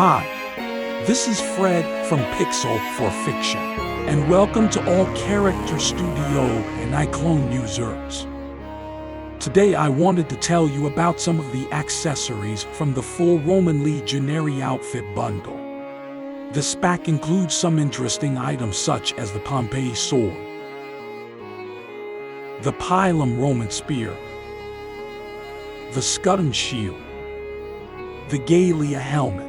Hi, this is Fred from Pixel4Fiction, and welcome to all Character Studio and iClone users. Today I wanted to tell you about some of the accessories from the full Roman Legionary outfit bundle. This pack includes some interesting items such as the Pompey sword, the Pilum Roman spear, the Scutum shield, the Galea helmet.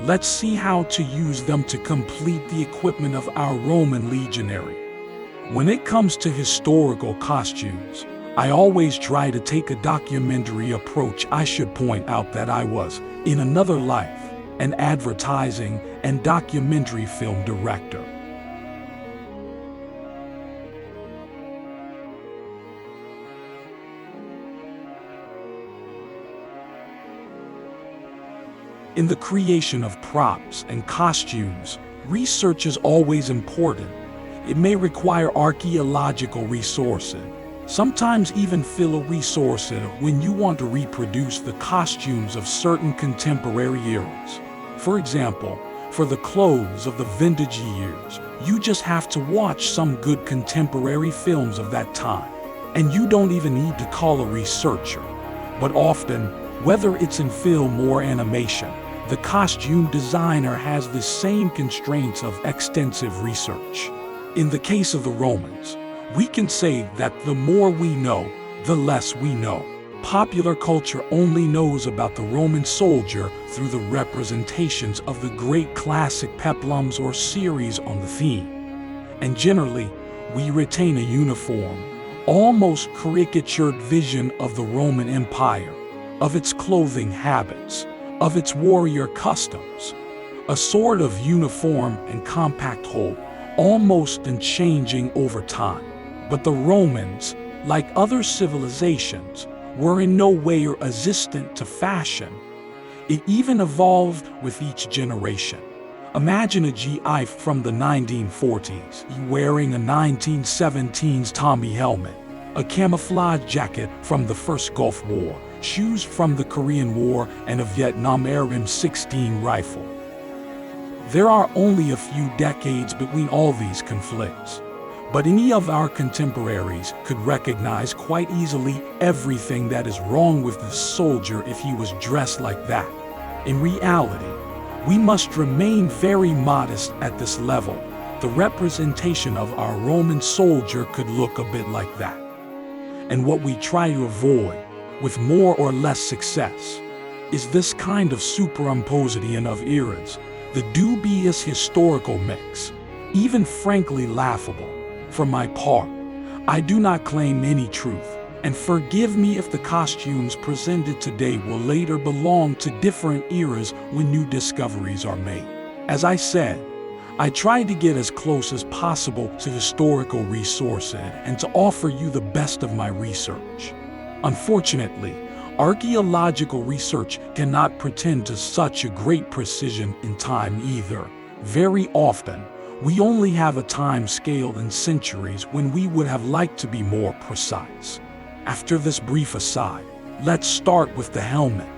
Let's see how to use them to complete the equipment of our Roman Legionary. When it comes to historical costumes, I always try to take a documentary approach. I should point out that I was, in another life, an advertising and documentary film director. In the creation of props and costumes, research is always important. It may require archaeological resources, sometimes even philo resources when you want to reproduce the costumes of certain contemporary eras. For example, for the clothes of the vintage years, you just have to watch some good contemporary films of that time. And you don't even need to call a researcher. But often, whether it's in film or animation, the costume designer has the same constraints of extensive research. In the case of the Romans, we can say that the more we know, the less we know. Popular culture only knows about the Roman soldier through the representations of the great classic peplums or series on the theme. And generally, we retain a uniform, almost caricatured vision of the Roman Empire, of its clothing habits, of its warrior customs, a sort of uniform and compact whole, almost unchanging over time. But the Romans, like other civilizations, were in no way resistant to fashion. It even evolved with each generation. Imagine a GI from the 1940s wearing a 1917's Tommy helmet, a camouflage jacket from the First Gulf War, shoes from the Korean War, and a Vietnam-era M16 rifle. There are only a few decades between all these conflicts, but any of our contemporaries could recognize quite easily everything that is wrong with the soldier if he was dressed like that. In reality, we must remain very modest at this level. The representation of our Roman soldier could look a bit like that. And what we try to avoid, with more or less success, is this kind of superimposition of eras, the dubious historical mix, even frankly laughable. For my part, I do not claim any truth, and forgive me if the costumes presented today will later belong to different eras when new discoveries are made. As I said, I tried to get as close as possible to historical resources and to offer you the best of my research. Unfortunately, archaeological research cannot pretend to such a great precision in time either. Very often, we only have a time scale in centuries when we would have liked to be more precise. After this brief aside, let's start with the helmet.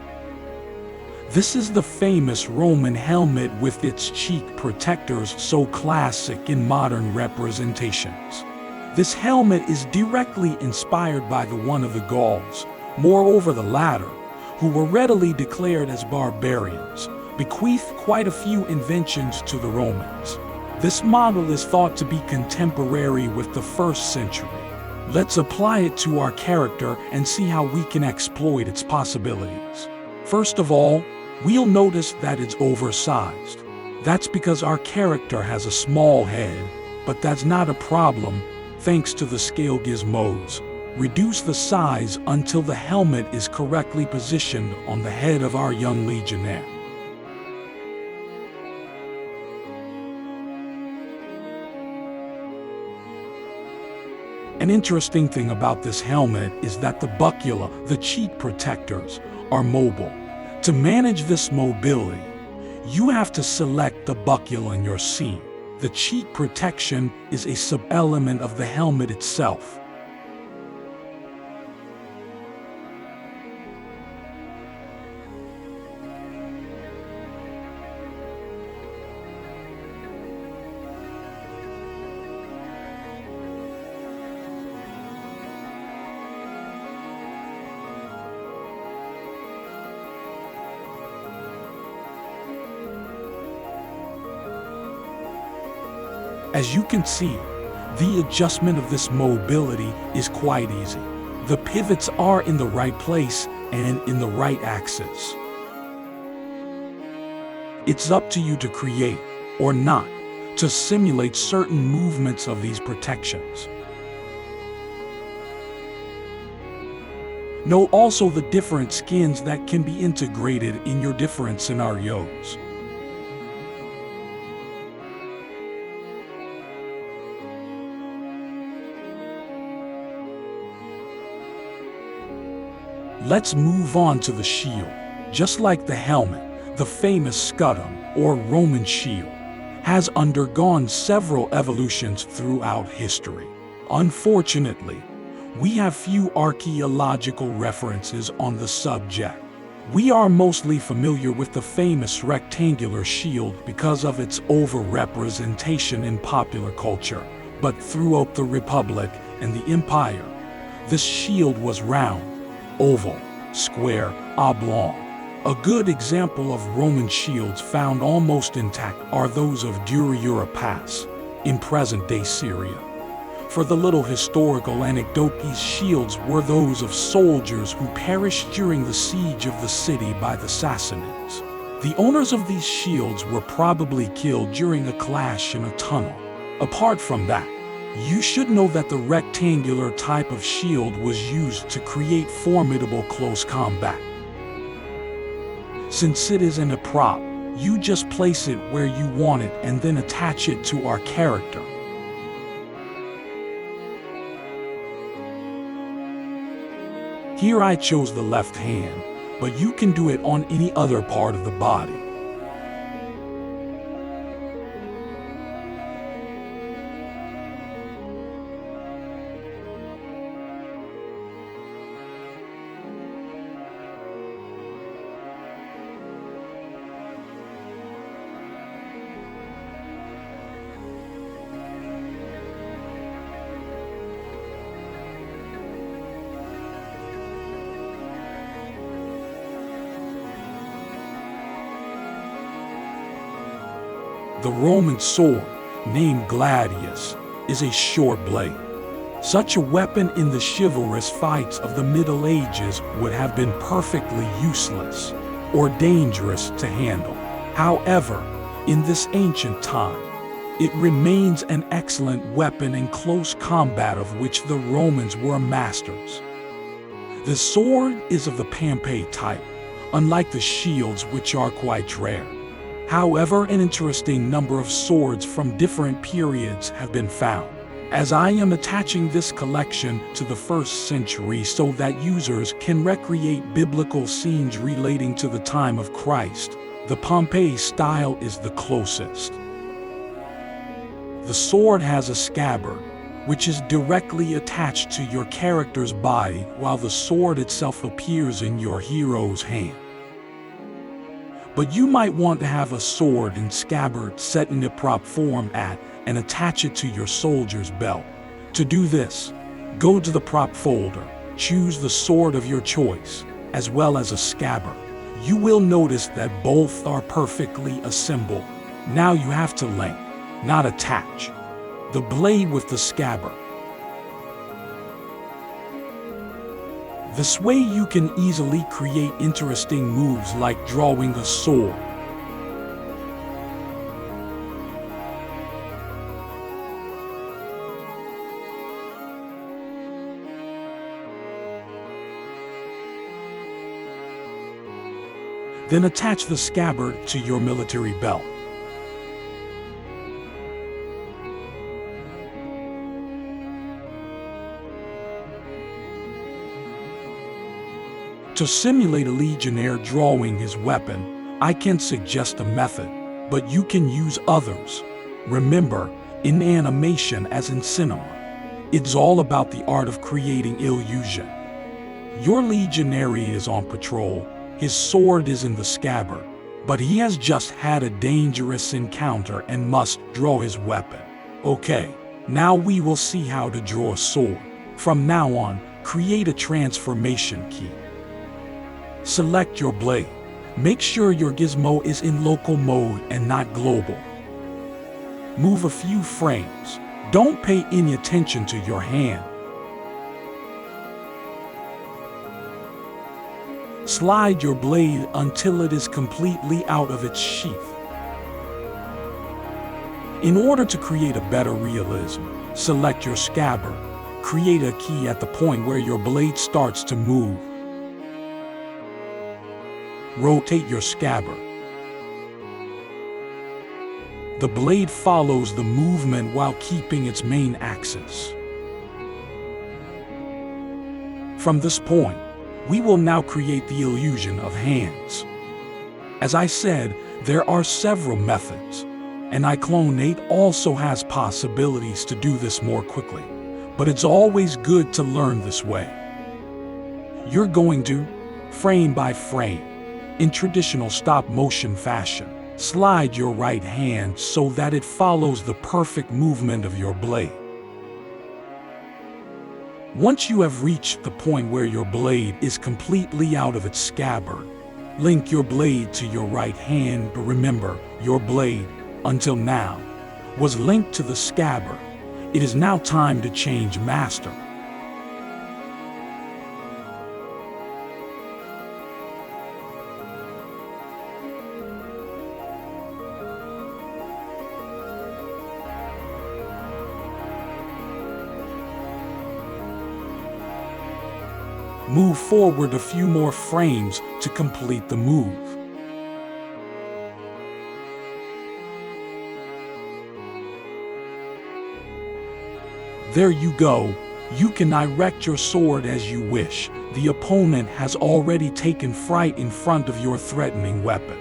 This is the famous Roman helmet with its cheek protectors, so classic in modern representations. This helmet is directly inspired by the one of the Gauls. Moreover, the latter, who were readily declared as barbarians, bequeathed quite a few inventions to the Romans. This model is thought to be contemporary with the 1st century. Let's apply it to our character and see how we can exploit its possibilities. First of all, we'll notice that it's oversized. That's because our character has a small head, but that's not a problem thanks to the scale gizmos. Reduce the size until the helmet is correctly positioned on the head of our young legionnaire. An interesting thing about this helmet is that the buccula, the cheek protectors, are mobile. To manage this mobility, you have to select the buccula in your scene. The cheek protection is a sub-element of the helmet itself. As you can see, the adjustment of this mobility is quite easy. The pivots are in the right place and in the right axis. It's up to you to create, or not, to simulate certain movements of these protections. Know also the different skins that can be integrated in your different scenarios. Let's move on to the shield. Just like the helmet, the famous Scutum, or Roman shield, has undergone several evolutions throughout history. Unfortunately, we have few archaeological references on the subject. We are mostly familiar with the famous rectangular shield because of its over-representation in popular culture, but throughout the Republic and the Empire, this shield was round, oval, square, oblong. A good example of Roman shields found almost intact are those of Dura Pass, in present-day Syria. For the little historical anecdote, these shields were those of soldiers who perished during the siege of the city by the Sassanids. The owners of these shields were probably killed during a clash in a tunnel. Apart from that, you should know that the rectangular type of shield was used to create formidable close combat. Since it isn't a prop, you just place it where you want it and then attach it to our character. Here I chose the left hand, but you can do it on any other part of the body. The Roman sword, named Gladius, is a short blade. Such a weapon in the chivalrous fights of the Middle Ages would have been perfectly useless or dangerous to handle. However, in this ancient time, it remains an excellent weapon in close combat of which the Romans were masters. The sword is of the Pompey type, unlike the shields which are quite rare. However, an interesting number of swords from different periods have been found. As I am attaching this collection to the 1st century so that users can recreate biblical scenes relating to the time of Christ, the Pompey style is the closest. The sword has a scabbard, which is directly attached to your character's body, while the sword itself appears in your hero's hand. But you might want to have a sword and scabbard set in a prop format and attach it to your soldier's belt. To do this, go to the prop folder, choose the sword of your choice, as well as a scabbard. You will notice that both are perfectly assembled. Now you have to link, not attach, the blade with the scabbard. This way you can easily create interesting moves like drawing a sword. Then attach the scabbard to your military belt. To simulate a legionnaire drawing his weapon, I can suggest a method, but you can use others. Remember, in animation as in cinema, it's all about the art of creating illusion. Your legionary is on patrol, his sword is in the scabbard, but he has just had a dangerous encounter and must draw his weapon. Okay, now we will see how to draw a sword. From now on, create a transformation key. Select your blade. Make sure your gizmo is in local mode and not global. Move a few frames. Don't pay any attention to your hand. Slide your blade until it is completely out of its sheath. In order to create a better realism, select your scabbard. Create a key at the point where your blade starts to move. Rotate your scabbard. The blade follows the movement while keeping its main axis. From this point, we will now create the illusion of hands. As I said, there are several methods, and iClone 8 also has possibilities to do this more quickly, but it's always good to learn this way. You're going to, frame by frame, in traditional stop-motion fashion, slide your right hand so that it follows the perfect movement of your blade. Once you have reached the point where your blade is completely out of its scabbard, link your blade to your right hand, but remember, your blade, until now, was linked to the scabbard. It is now time to change master. Move forward a few more frames to complete the move. There you go. You can erect your sword as you wish. The opponent has already taken fright in front of your threatening weapon.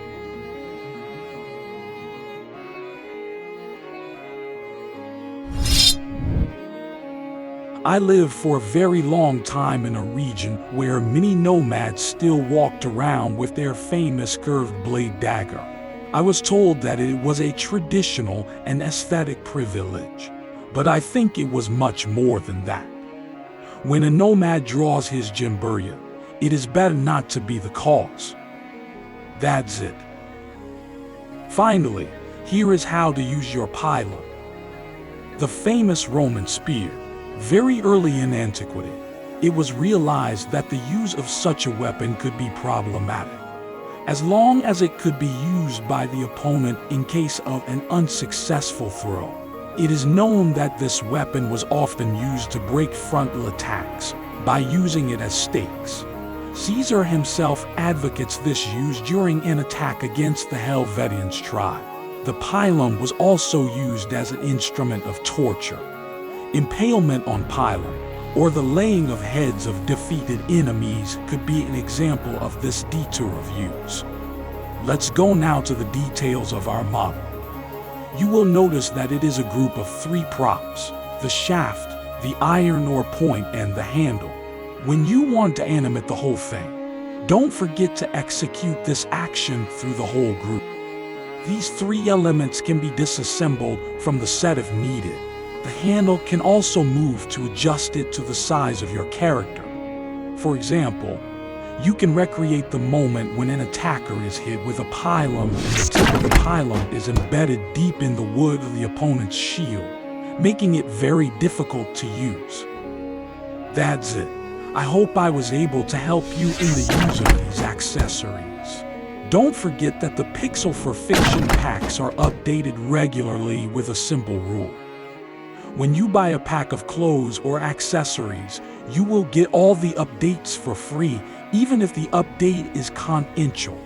I lived for a very long time in a region where many nomads still walked around with their famous curved blade dagger. I was told that it was a traditional and aesthetic privilege, but I think it was much more than that. When a nomad draws his Jambya, it is better not to be the cause. That's it. Finally, here is how to use your Pilum. The famous Roman spear. Very early in antiquity, it was realized that the use of such a weapon could be problematic, as long as it could be used by the opponent in case of an unsuccessful throw. It is known that this weapon was often used to break frontal attacks by using it as stakes. Caesar himself advocates this use during an attack against the Helvetians tribe. The Pilum was also used as an instrument of torture. Impalement on Pilum, or the laying of heads of defeated enemies, could be an example of this detour of use. Let's go now to the details of our model. You will notice that it is a group of 3 props: the shaft, the iron or point, and the handle. When you want to animate the whole thing, don't forget to execute this action through the whole group. These 3 elements can be disassembled from the set if needed. The handle can also move to adjust it to the size of your character. For example, you can recreate the moment when an attacker is hit with a Pilum and the tip of the Pilum is embedded deep in the wood of the opponent's shield, making it very difficult to use. That's it. I hope I was able to help you in the use of these accessories. Don't forget that the Pixel4Fiction packs are updated regularly with a simple rule. When you buy a pack of clothes or accessories, you will get all the updates for free, even if the update is confidential.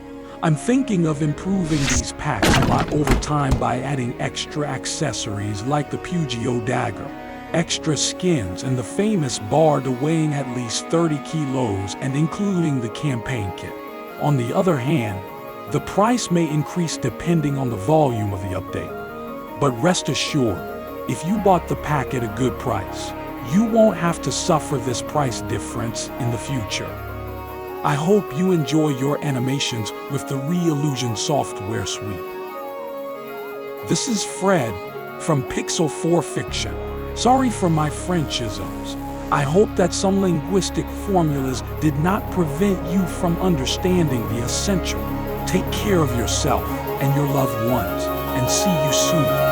I'm thinking of improving these packs a lot over time by adding extra accessories like the Pugio dagger, extra skins, and the famous bard weighing at least 30 kilos and including the campaign kit. On the other hand, the price may increase depending on the volume of the update. But rest assured, if you bought the pack at a good price, you won't have to suffer this price difference in the future. I hope you enjoy your animations with the Reallusion software suite. This is Fred from Pixel4Fiction. Sorry for my Frenchisms. I hope that some linguistic formulas did not prevent you from understanding the essential. Take care of yourself and your loved ones, and see you soon.